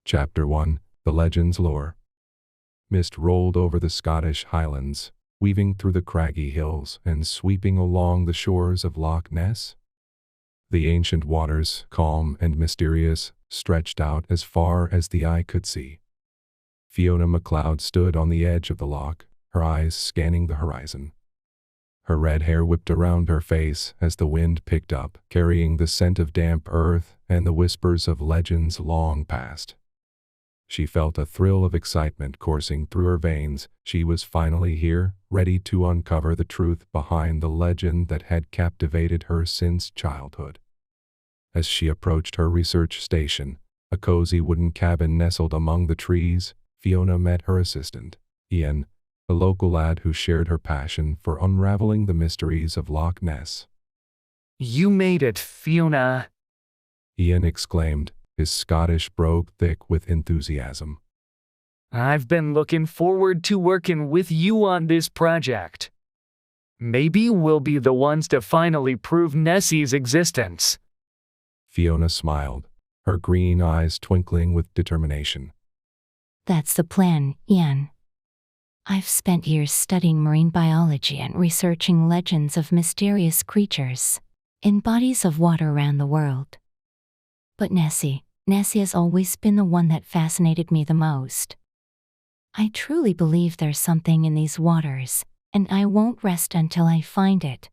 Chapter 1: The Legend's Lore. Mist rolled over the Scottish Highlands, weaving through the craggy hills and sweeping along the shores of Loch Ness. The ancient waters, calm and mysterious, stretched out as far as the eye could see. Fiona MacLeod stood on the edge of the loch, her eyes scanning the horizon. Her red hair whipped around her face as the wind picked up, carrying the scent of damp earth and the whispers of legends long past. She felt a thrill of excitement coursing through her veins. She was finally here, ready to uncover the truth behind the legend that had captivated her since childhood. As she approached her research station, a cozy wooden cabin nestled among the trees, Fiona met her assistant, Ian, a local lad who shared her passion for unraveling the mysteries of Loch Ness. "You made it, Fiona," Ian exclaimed, his Scottish brogue thick with enthusiasm. "I've been looking forward to working with you on this project. Maybe we'll be the ones to finally prove Nessie's existence." Fiona smiled, her green eyes twinkling with determination. That's the plan, Ian. I've spent years studying marine biology and researching legends of mysterious creatures in bodies of water around the world. But Nessie has always been the one that fascinated me the most. I truly believe there's something in these waters, and I won't rest until I find it.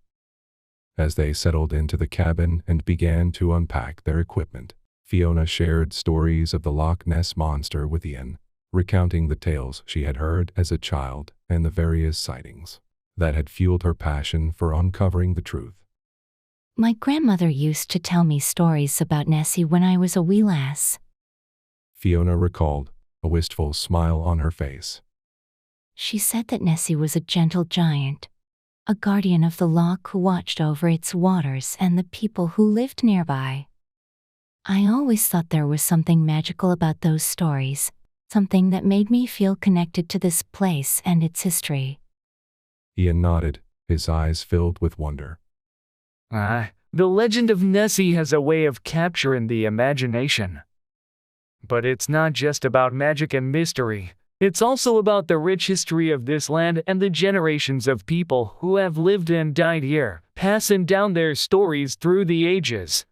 As they settled into the cabin and began to unpack their equipment, Fiona shared stories of the Loch Ness Monster with Ian, recounting the tales she had heard as a child and the various sightings that had fueled her passion for uncovering the truth. My grandmother used to tell me stories about Nessie when I was a wee lass. Fiona recalled, a wistful smile on her face. She said that Nessie was a gentle giant, a guardian of the loch who watched over its waters and the people who lived nearby. I always thought there was something magical about those stories, something that made me feel connected to this place and its history. Ian nodded, his eyes filled with wonder. The legend of Nessie has a way of capturing the imagination. But it's not just about magic and mystery. It's also about the rich history of this land and the generations of people who have lived and died here, passing down their stories through the ages.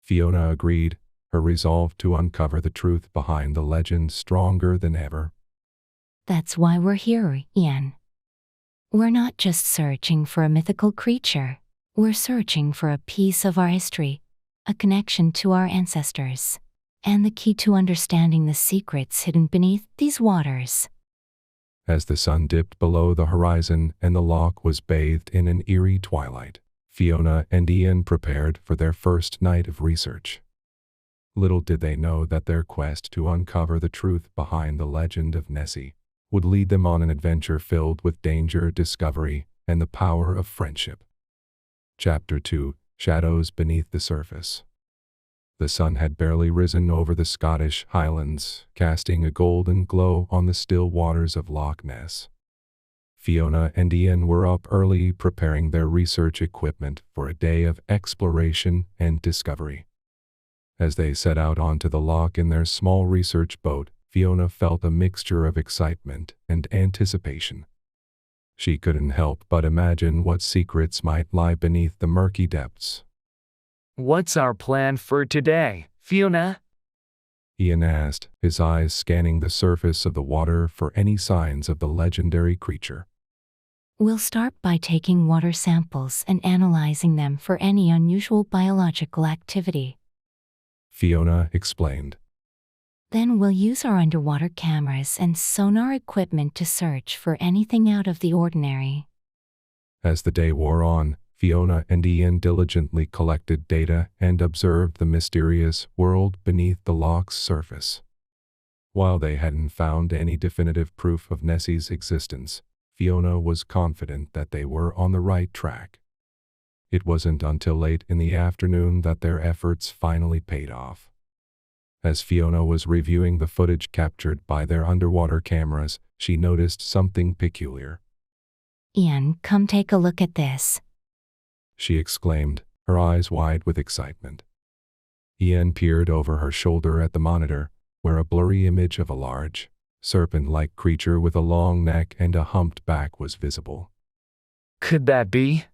Fiona agreed, her resolve to uncover the truth behind the legend stronger than ever. That's why we're here, Ian. We're not just searching for a mythical creature. We're searching for a piece of our history, a connection to our ancestors, and the key to understanding the secrets hidden beneath these waters. As the sun dipped below the horizon and the loch was bathed in an eerie twilight, Fiona and Ian prepared for their first night of research. Little did they know that their quest to uncover the truth behind the legend of Nessie would lead them on an adventure filled with danger, discovery, and the power of friendship. Chapter 2: Shadows Beneath the Surface. The sun had barely risen over the Scottish Highlands, casting a golden glow on the still waters of Loch Ness. Fiona and Ian were up early preparing their research equipment for a day of exploration and discovery. As they set out onto the loch in their small research boat, Fiona felt a mixture of excitement and anticipation. She couldn't help but imagine what secrets might lie beneath the murky depths. "What's our plan for today, Fiona?" Ian asked, his eyes scanning the surface of the water for any signs of the legendary creature. We'll start by taking water samples and analyzing them for any unusual biological activity. Fiona explained. Then we'll use our underwater cameras and sonar equipment to search for anything out of the ordinary. As the day wore on, Fiona and Ian diligently collected data and observed the mysterious world beneath the loch's surface. While they hadn't found any definitive proof of Nessie's existence, Fiona was confident that they were on the right track. It wasn't until late in the afternoon that their efforts finally paid off. As Fiona was reviewing the footage captured by their underwater cameras, she noticed something peculiar. Ian, come take a look at this, she exclaimed, her eyes wide with excitement. Ian peered over her shoulder at the monitor, where a blurry image of a large, serpent-like creature with a long neck and a humped back was visible. Could that be?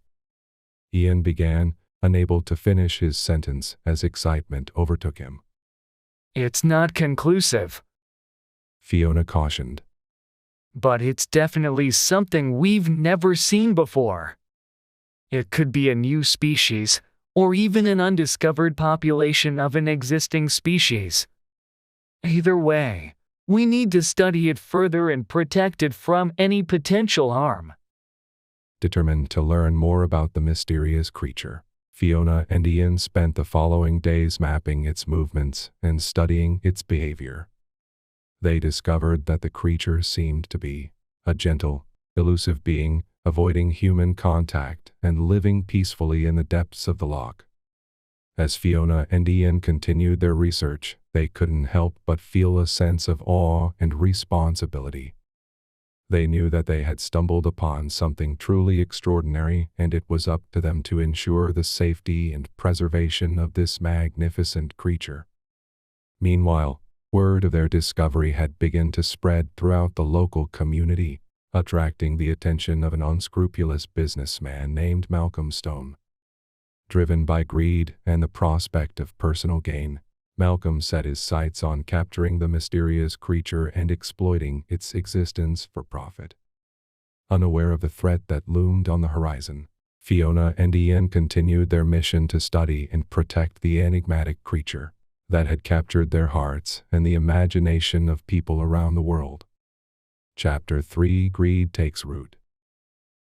Ian began, unable to finish his sentence as excitement overtook him. It's not conclusive, Fiona cautioned. but it's definitely something we've never seen before. It could be a new species, or even an undiscovered population of an existing species. Either way, we need to study it further and protect it from any potential harm. Determined to learn more about the mysterious creature, Fiona and Ian spent the following days mapping its movements and studying its behavior. They discovered that the creature seemed to be a gentle, elusive being, avoiding human contact and living peacefully in the depths of the loch. As Fiona and Ian continued their research, they couldn't help but feel a sense of awe and responsibility. They knew that they had stumbled upon something truly extraordinary, and it was up to them to ensure the safety and preservation of this magnificent creature. Meanwhile, word of their discovery had begun to spread throughout the local community, attracting the attention of an unscrupulous businessman named Malcolm Stone. Driven by greed and the prospect of personal gain, Malcolm set his sights on capturing the mysterious creature and exploiting its existence for profit. Unaware of the threat that loomed on the horizon, Fiona and Ian continued their mission to study and protect the enigmatic creature that had captured their hearts and the imagination of people around the world. Chapter 3: Greed Takes Root.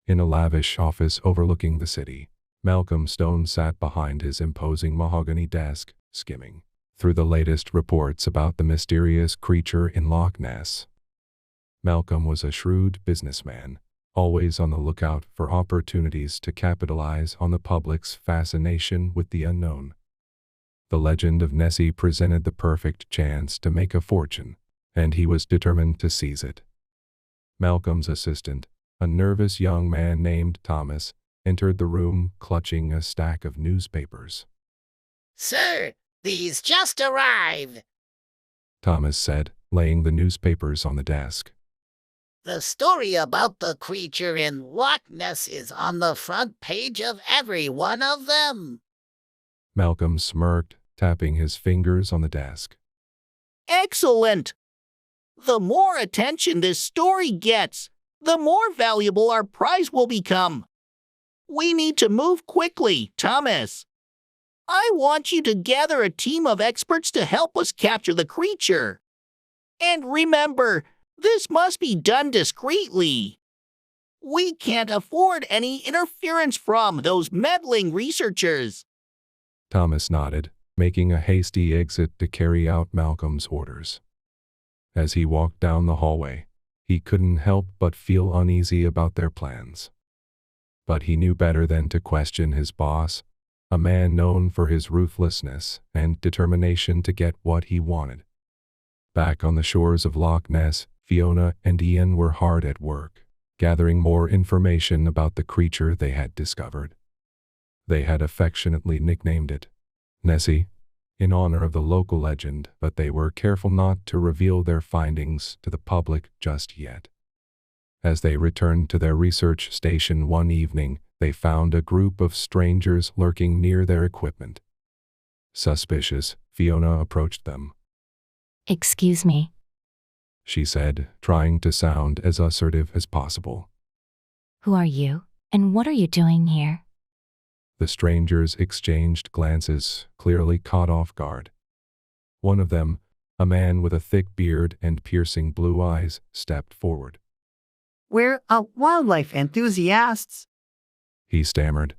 In a lavish office overlooking the city, Malcolm Stone sat behind his imposing mahogany desk, skimming through the latest reports about the mysterious creature in Loch Ness. Malcolm was a shrewd businessman, always on the lookout for opportunities to capitalize on the public's fascination with the unknown. The legend of Nessie presented the perfect chance to make a fortune, and he was determined to seize it. Malcolm's assistant, a nervous young man named Thomas, entered the room clutching a stack of newspapers. "Sir, these just arrived." Thomas said, laying the newspapers on the desk. "The story about the creature in Loch Ness is on the front page of every one of them." Malcolm smirked, tapping his fingers on the desk. "Excellent! The more attention this story gets, the more valuable our prize will become. We need to move quickly, Thomas. I want you to gather a team of experts to help us capture the creature. And remember, this must be done discreetly. We can't afford any interference from those meddling researchers." Thomas nodded, making a hasty exit to carry out Malcolm's orders. As he walked down the hallway, he couldn't help but feel uneasy about their plans. But he knew better than to question his boss, a man known for his ruthlessness and determination to get what he wanted. Back on the shores of Loch Ness, Fiona and Ian were hard at work, gathering more information about the creature they had discovered. They had affectionately nicknamed it Nessie, in honor of the local legend, but they were careful not to reveal their findings to the public just yet. As they returned to their research station one evening, they found a group of strangers lurking near their equipment. Suspicious, Fiona approached them. Excuse me. She said, trying to sound as assertive as possible. Who are you, and what are you doing here? The strangers exchanged glances, clearly caught off guard. One of them, a man with a thick beard and piercing blue eyes, stepped forward. "We're wildlife enthusiasts. He stammered.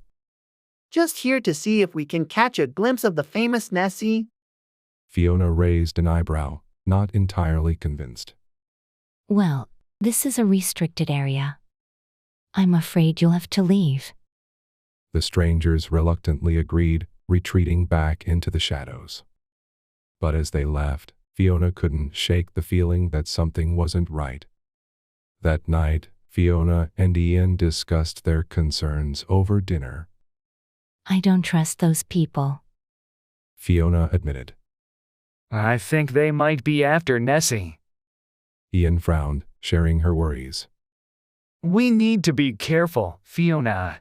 Just here to see if we can catch a glimpse of the famous Nessie." Fiona raised an eyebrow, not entirely convinced. Well, this is a restricted area. I'm afraid you'll have to leave. The strangers reluctantly agreed, retreating back into the shadows. But as they left, Fiona couldn't shake the feeling that something wasn't right. That night, Fiona and Ian discussed their concerns over dinner. I don't trust those people. Fiona admitted. I think they might be after Nessie. Ian frowned, sharing her worries. We need to be careful, Fiona.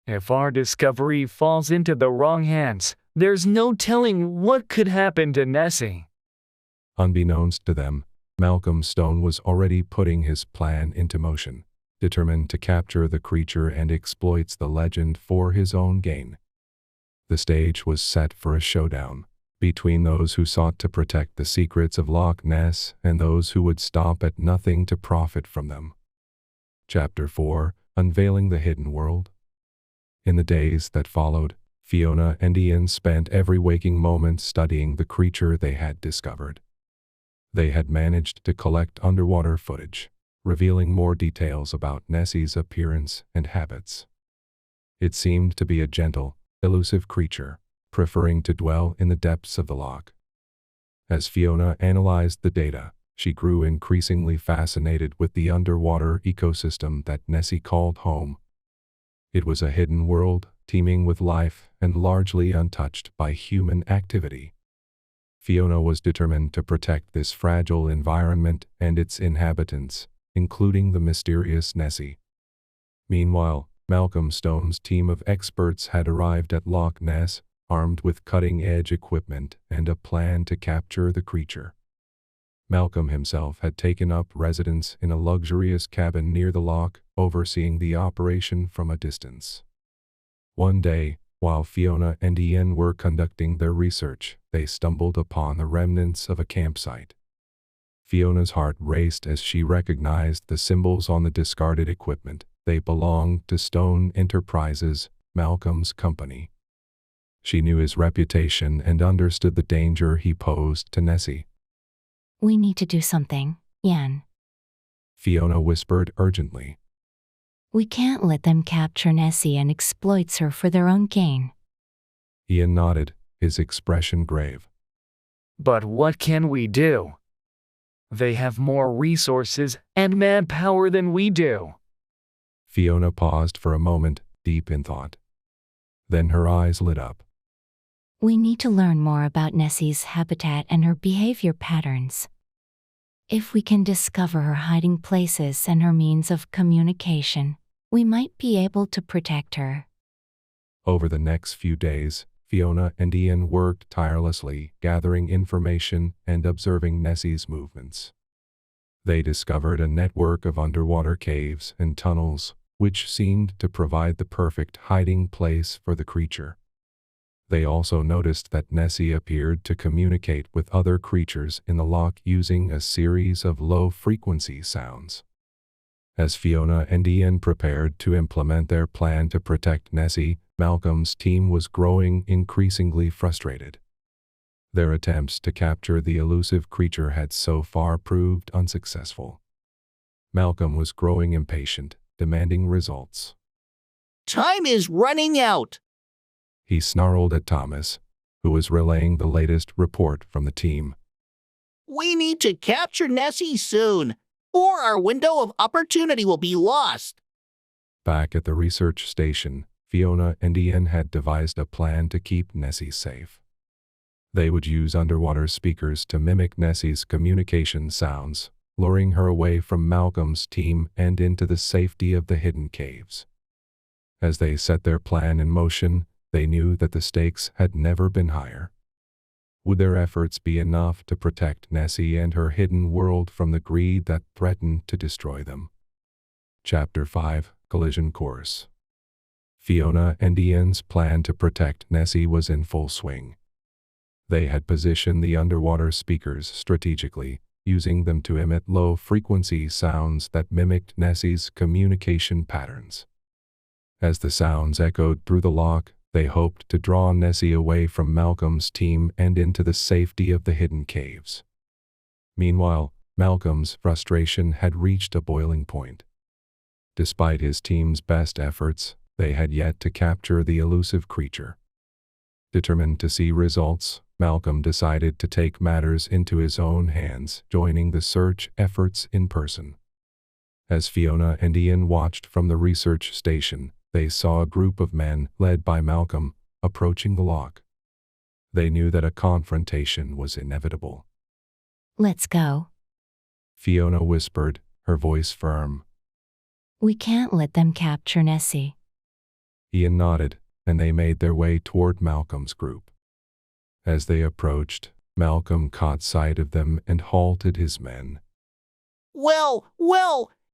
If our discovery falls into the wrong hands, there's no telling what could happen to Nessie. Unbeknownst to them, Malcolm Stone was already putting his plan into motion, determined to capture the creature and exploits the legend for his own gain. The stage was set for a showdown between those who sought to protect the secrets of Loch Ness and those who would stop at nothing to profit from them. Chapter 4: Unveiling the Hidden World. In the days that followed, Fiona and Ian spent every waking moment studying the creature they had discovered. They had managed to collect underwater footage, revealing more details about Nessie's appearance and habits. It seemed to be a gentle, elusive creature, preferring to dwell in the depths of the loch. As Fiona analyzed the data, she grew increasingly fascinated with the underwater ecosystem that Nessie called home. It was a hidden world, teeming with life and largely untouched by human activity. Fiona was determined to protect this fragile environment and its inhabitants, including the mysterious Nessie. Meanwhile, Malcolm Stone's team of experts had arrived at Loch Ness, armed with cutting-edge equipment and a plan to capture the creature. Malcolm himself had taken up residence in a luxurious cabin near the loch, overseeing the operation from a distance. One day, while Fiona and Ian were conducting their research, they stumbled upon the remnants of a campsite. Fiona's heart raced as she recognized the symbols on the discarded equipment. They belonged to Stone Enterprises, Malcolm's company. She knew his reputation and understood the danger he posed to Nessie. We need to do something, Ian. Fiona whispered urgently. We can't let them capture Nessie and exploit her for their own gain. Ian nodded, his expression grave. But what can we do? They have more resources and manpower than we do. Fiona paused for a moment, deep in thought. Then her eyes lit up. We need to learn more about Nessie's habitat and her behavior patterns. If we can discover her hiding places and her means of communication, we might be able to protect her. Over the next few days, Fiona and Ian worked tirelessly, gathering information and observing Nessie's movements. They discovered a network of underwater caves and tunnels, which seemed to provide the perfect hiding place for the creature. They also noticed that Nessie appeared to communicate with other creatures in the loch using a series of low-frequency sounds. As Fiona and Ian prepared to implement their plan to protect Nessie, Malcolm's team was growing increasingly frustrated. Their attempts to capture the elusive creature had so far proved unsuccessful. Malcolm was growing impatient, demanding results. Time is running out. He snarled at Thomas, who was relaying the latest report from the team. We need to capture Nessie soon, or our window of opportunity will be lost. Back at the research station, Fiona and Ian had devised a plan to keep Nessie safe. They would use underwater speakers to mimic Nessie's communication sounds, luring her away from Malcolm's team and into the safety of the hidden caves. As they set their plan in motion, they knew that the stakes had never been higher. Would their efforts be enough to protect Nessie and her hidden world from the greed that threatened to destroy them? Chapter 5: Collision Course. Fiona and Ian's plan to protect Nessie was in full swing. They had positioned the underwater speakers strategically, using them to emit low-frequency sounds that mimicked Nessie's communication patterns. As the sounds echoed through the loch, they hoped to draw Nessie away from Malcolm's team and into the safety of the hidden caves. Meanwhile, Malcolm's frustration had reached a boiling point. Despite his team's best efforts, they had yet to capture the elusive creature. Determined to see results, Malcolm decided to take matters into his own hands, joining the search efforts in person. As Fiona and Ian watched from the research station, they saw a group of men, led by Malcolm, approaching the loch. They knew that a confrontation was inevitable. Let's go. Fiona whispered, her voice firm. We can't let them capture Nessie. Ian nodded, and they made their way toward Malcolm's group. As they approached, Malcolm caught sight of them and halted his men. Well,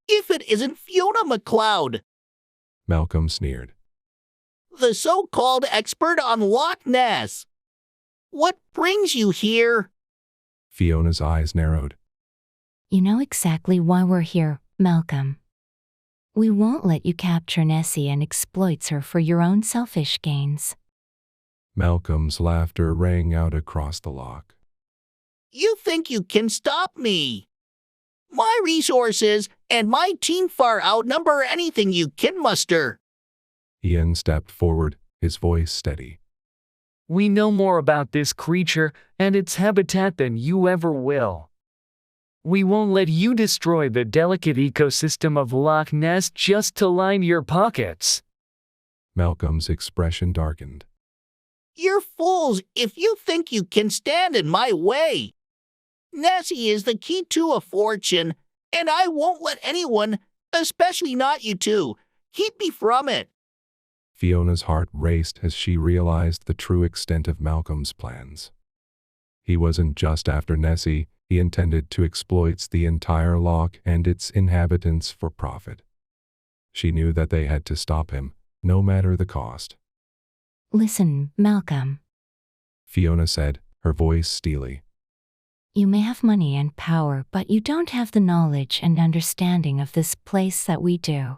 if it isn't Fiona MacLeod, Malcolm sneered. the so-called expert on Loch Ness. What brings you here? Fiona's eyes narrowed. You know exactly why we're here, Malcolm. We won't let you capture Nessie and exploit her for your own selfish gains. Malcolm's laughter rang out across the loch. You think you can stop me? My resources and my team far outnumber anything you can muster. Ian stepped forward, his voice steady. We know more about this creature and its habitat than you ever will. We won't let you destroy the delicate ecosystem of Loch Ness just to line your pockets. Malcolm's expression darkened. You're fools if you think you can stand in my way. Nessie is the key to a fortune, and I won't let anyone, especially not you two, keep me from it. Fiona's heart raced as she realized the true extent of Malcolm's plans. He wasn't just after Nessie, he intended to exploit the entire loch and its inhabitants for profit. She knew that they had to stop him, no matter the cost. Listen, Malcolm. Fiona said, her voice steely. You may have money and power, but you don't have the knowledge and understanding of this place that we do.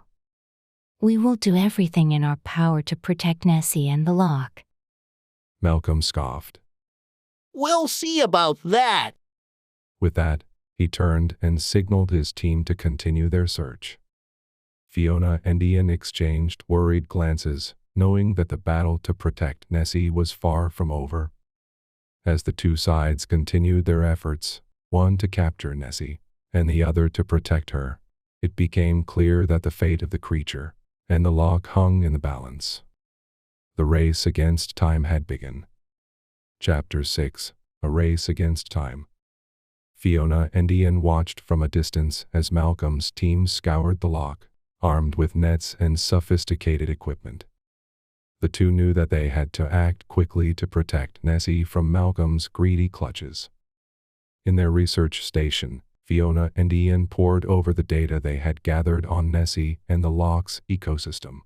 We will do everything in our power to protect Nessie and the loch. Malcolm scoffed. We'll see about that. With that, he turned and signaled his team to continue their search. Fiona and Ian exchanged worried glances, knowing that the battle to protect Nessie was far from over. As the two sides continued their efforts, one to capture Nessie and the other to protect her, it became clear that the fate of the creature and the loch hung in the balance. The race against time had begun. Chapter 6: A Race Against Time. Fiona and Ian watched from a distance as Malcolm's team scoured the loch, armed with nets and sophisticated equipment. The two knew that they had to act quickly to protect Nessie from Malcolm's greedy clutches. In their research station, Fiona and Ian pored over the data they had gathered on Nessie and the loch's ecosystem.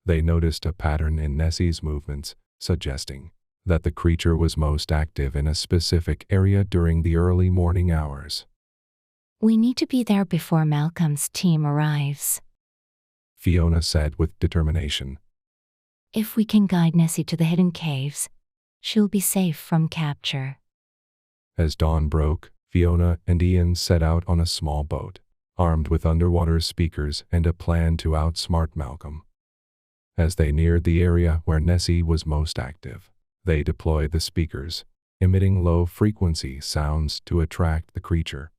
They noticed a pattern in Nessie's movements, suggesting that the creature was most active in a specific area during the early morning hours. We need to be there before Malcolm's team arrives. Fiona said with determination. If we can guide Nessie to the hidden caves, she'll be safe from capture. As dawn broke, Fiona and Ian set out on a small boat, armed with underwater speakers and a plan to outsmart Malcolm. As they neared the area where Nessie was most active, they deployed the speakers, emitting low-frequency sounds to attract the creature.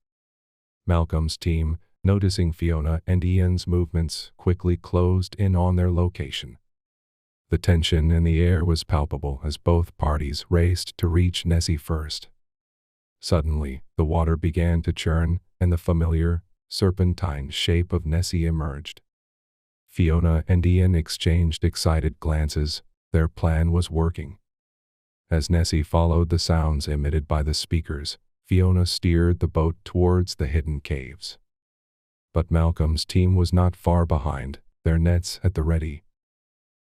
Malcolm's team, noticing Fiona and Ian's movements, quickly closed in on their location. The tension in the air was palpable as both parties raced to reach Nessie first. Suddenly, the water began to churn, and the familiar, serpentine shape of Nessie emerged. Fiona and Ian exchanged excited glances. Their plan was working. As Nessie followed the sounds emitted by the speakers, Fiona steered the boat towards the hidden caves. But Malcolm's team was not far behind, their nets at the ready.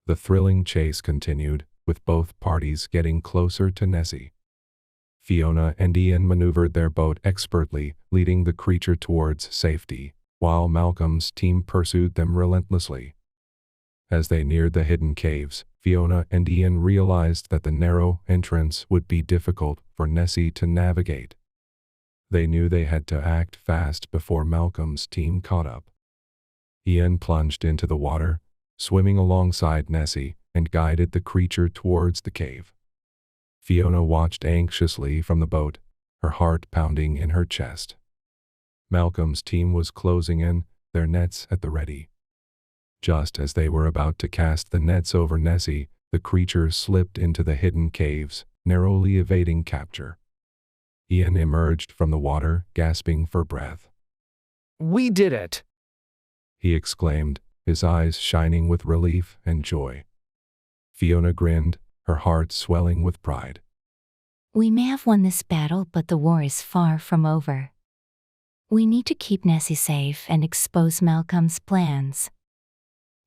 The thrilling chase continued, with both parties getting closer to Nessie. Fiona and Ian maneuvered their boat expertly, leading the creature towards safety, while Malcolm's team pursued them relentlessly. As they neared the hidden caves, Fiona and Ian realized that the narrow entrance would be difficult for Nessie to navigate. They knew they had to act fast before Malcolm's team caught up. Ian plunged into the water, swimming alongside Nessie, and guided the creature towards the cave. Fiona watched anxiously from the boat, her heart pounding in her chest. Malcolm's team was closing in, their nets at the ready. Just as they were about to cast the nets over Nessie, the creature slipped into the hidden caves, narrowly evading capture. Ian emerged from the water, gasping for breath. We did it! He exclaimed, his eyes shining with relief and joy. Fiona grinned, her heart swelling with pride. We may have won this battle, but the war is far from over. We need to keep Nessie safe and expose Malcolm's plans.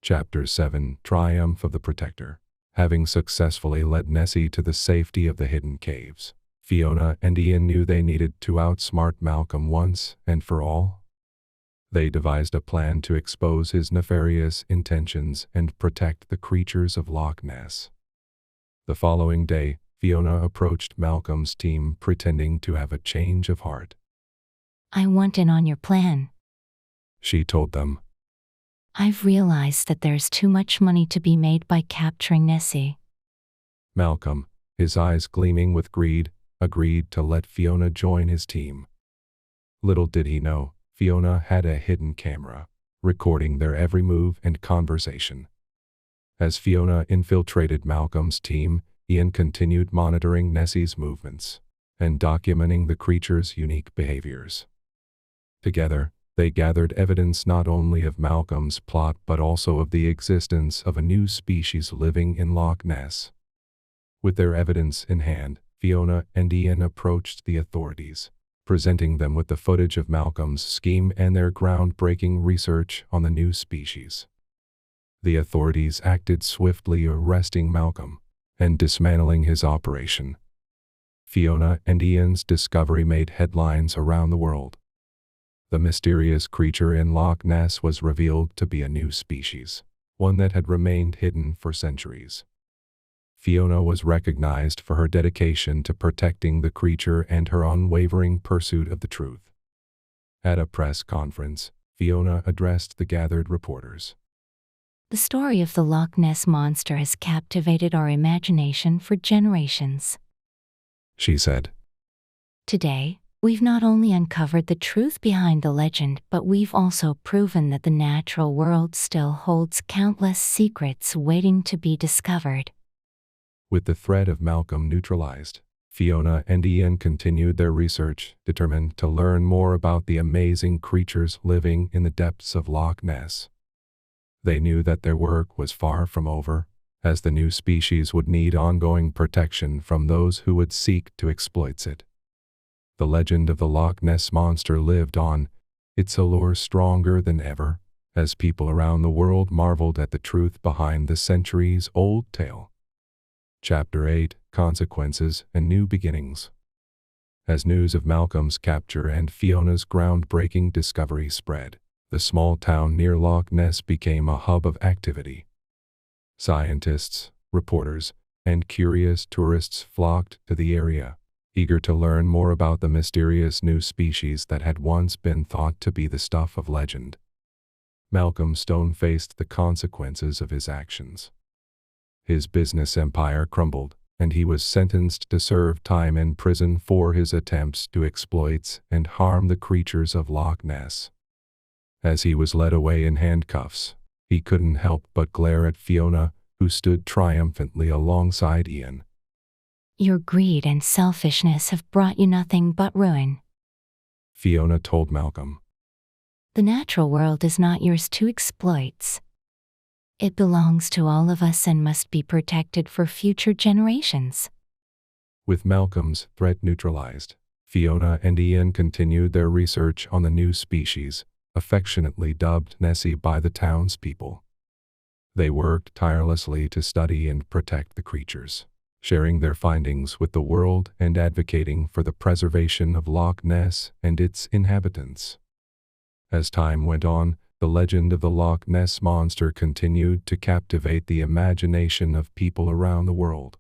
Chapter 7: Triumph of the Protector. Having successfully led Nessie to the safety of the hidden caves, Fiona and Ian knew they needed to outsmart Malcolm once and for all. They devised a plan to expose his nefarious intentions and protect the creatures of Loch Ness. The following day, Fiona approached Malcolm's team pretending to have a change of heart. I want in on your plan. She told them. I've realized that there's too much money to be made by capturing Nessie. Malcolm, his eyes gleaming with greed, agreed to let Fiona join his team. Little did he know, Fiona had a hidden camera, recording their every move and conversation. As Fiona infiltrated Malcolm's team, Ian continued monitoring Nessie's movements and documenting the creature's unique behaviors. Together, they gathered evidence not only of Malcolm's plot but also of the existence of a new species living in Loch Ness. With their evidence in hand, Fiona and Ian approached the authorities, presenting them with the footage of Malcolm's scheme and their groundbreaking research on the new species. The authorities acted swiftly, arresting Malcolm and dismantling his operation. Fiona and Ian's discovery made headlines around the world. The mysterious creature in Loch Ness was revealed to be a new species, one that had remained hidden for centuries. Fiona was recognized for her dedication to protecting the creature and her unwavering pursuit of the truth. At a press conference, Fiona addressed the gathered reporters. The story of the Loch Ness Monster has captivated our imagination for generations. She said. Today, we've not only uncovered the truth behind the legend, but we've also proven that the natural world still holds countless secrets waiting to be discovered. With the threat of Malcolm neutralized, Fiona and Ian continued their research, determined to learn more about the amazing creatures living in the depths of Loch Ness. They knew that their work was far from over, as the new species would need ongoing protection from those who would seek to exploit it. The legend of the Loch Ness Monster lived on, its allure stronger than ever, as people around the world marveled at the truth behind the centuries-old tale. Chapter 8: Consequences and New Beginnings. As news of Malcolm's capture and Fiona's groundbreaking discovery spread, the small town near Loch Ness became a hub of activity. Scientists, reporters, and curious tourists flocked to the area, eager to learn more about the mysterious new species that had once been thought to be the stuff of legend. Malcolm Stone faced the consequences of his actions. His business empire crumbled, and he was sentenced to serve time in prison for his attempts to exploit and harm the creatures of Loch Ness. As he was led away in handcuffs, he couldn't help but glare at Fiona, who stood triumphantly alongside Ian. Your greed and selfishness have brought you nothing but ruin. Fiona told Malcolm. The natural world is not yours to exploit. It belongs to all of us and must be protected for future generations. With Malcolm's threat neutralized, Fiona and Ian continued their research on the new species, affectionately dubbed Nessie by the townspeople. They worked tirelessly to study and protect the creatures, sharing their findings with the world and advocating for the preservation of Loch Ness and its inhabitants. As time went on, the legend of the Loch Ness Monster continued to captivate the imagination of people around the world.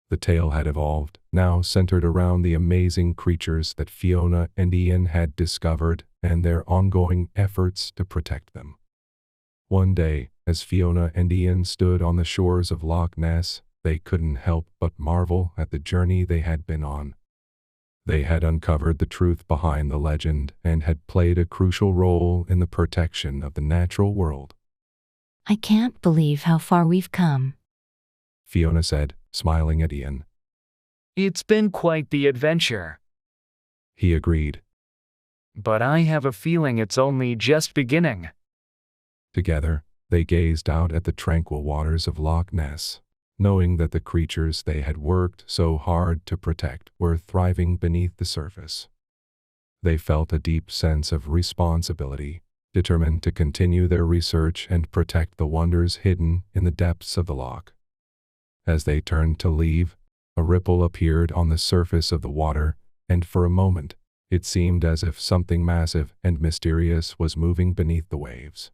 The tale had evolved, now centered around the amazing creatures that Fiona and Ian had discovered and their ongoing efforts to protect them. One day, as Fiona and Ian stood on the shores of Loch Ness, they couldn't help but marvel at the journey they had been on. They had uncovered the truth behind the legend and had played a crucial role in the protection of the natural world. I can't believe how far we've come, Fiona said, smiling at Ian. It's been quite the adventure, he agreed. but I have a feeling it's only just beginning. Together, they gazed out at the tranquil waters of Loch Ness, knowing that the creatures they had worked so hard to protect were thriving beneath the surface. They felt a deep sense of responsibility, determined to continue their research and protect the wonders hidden in the depths of the loch. As they turned to leave, a ripple appeared on the surface of the water, and for a moment, it seemed as if something massive and mysterious was moving beneath the waves.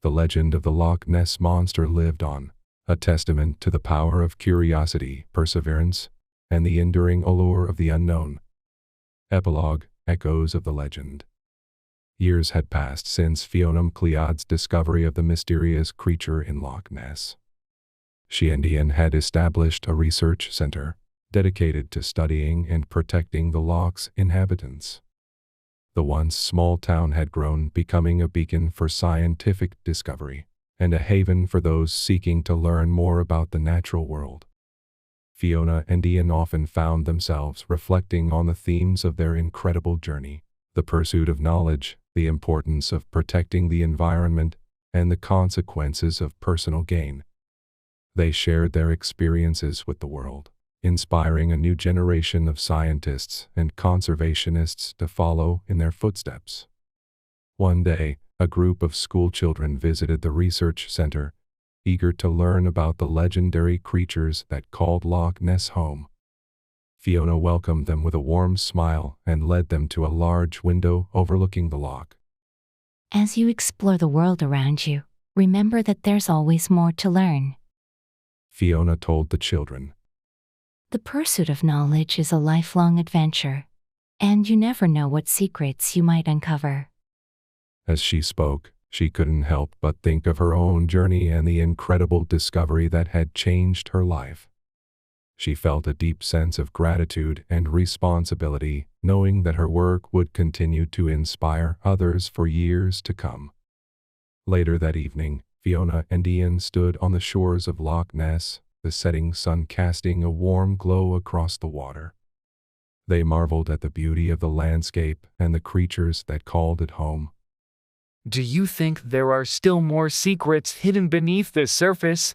The legend of the Loch Ness Monster lived on, a testament to the power of curiosity, perseverance, and the enduring allure of the unknown. Epilogue: Echoes of the legend. Years had passed since Fiona McLeod's discovery of the mysterious creature in Loch Ness. She and Ian had established a research center dedicated to studying and protecting the loch's inhabitants. The once small town had grown, becoming a beacon for scientific discovery and a haven for those seeking to learn more about the natural world. Fiona and Ian often found themselves reflecting on the themes of their incredible journey: the pursuit of knowledge, the importance of protecting the environment, and the consequences of personal gain. They shared their experiences with the world, inspiring a new generation of scientists and conservationists to follow in their footsteps. One day, a group of schoolchildren visited the research center, eager to learn about the legendary creatures that called Loch Ness home. Fiona welcomed them with a warm smile and led them to a large window overlooking the loch. As you explore the world around you, remember that there's always more to learn. Fiona told the children. The pursuit of knowledge is a lifelong adventure, and you never know what secrets you might uncover. As she spoke, she couldn't help but think of her own journey and the incredible discovery that had changed her life. She felt a deep sense of gratitude and responsibility, knowing that her work would continue to inspire others for years to come. Later that evening, Fiona and Ian stood on the shores of Loch Ness, the setting sun casting a warm glow across the water. They marveled at the beauty of the landscape and the creatures that called it home. Do you think there are still more secrets hidden beneath the surface?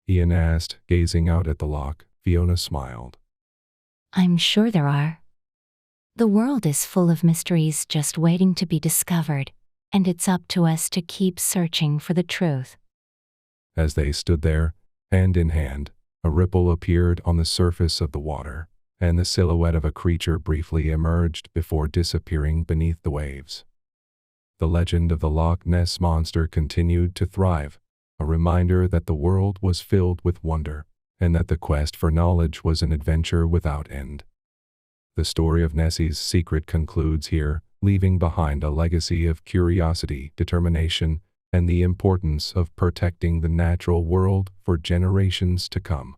Ian asked, gazing out at the loch. Fiona smiled. I'm sure there are. The world is full of mysteries just waiting to be discovered, and it's up to us to keep searching for the truth. As they stood there, hand in hand, a ripple appeared on the surface of the water, and the silhouette of a creature briefly emerged before disappearing beneath the waves. The legend of the Loch Ness Monster continued to thrive, a reminder that the world was filled with wonder, and that the quest for knowledge was an adventure without end. The story of Nessie's secret concludes here, leaving behind a legacy of curiosity, determination, and the importance of protecting the natural world for generations to come.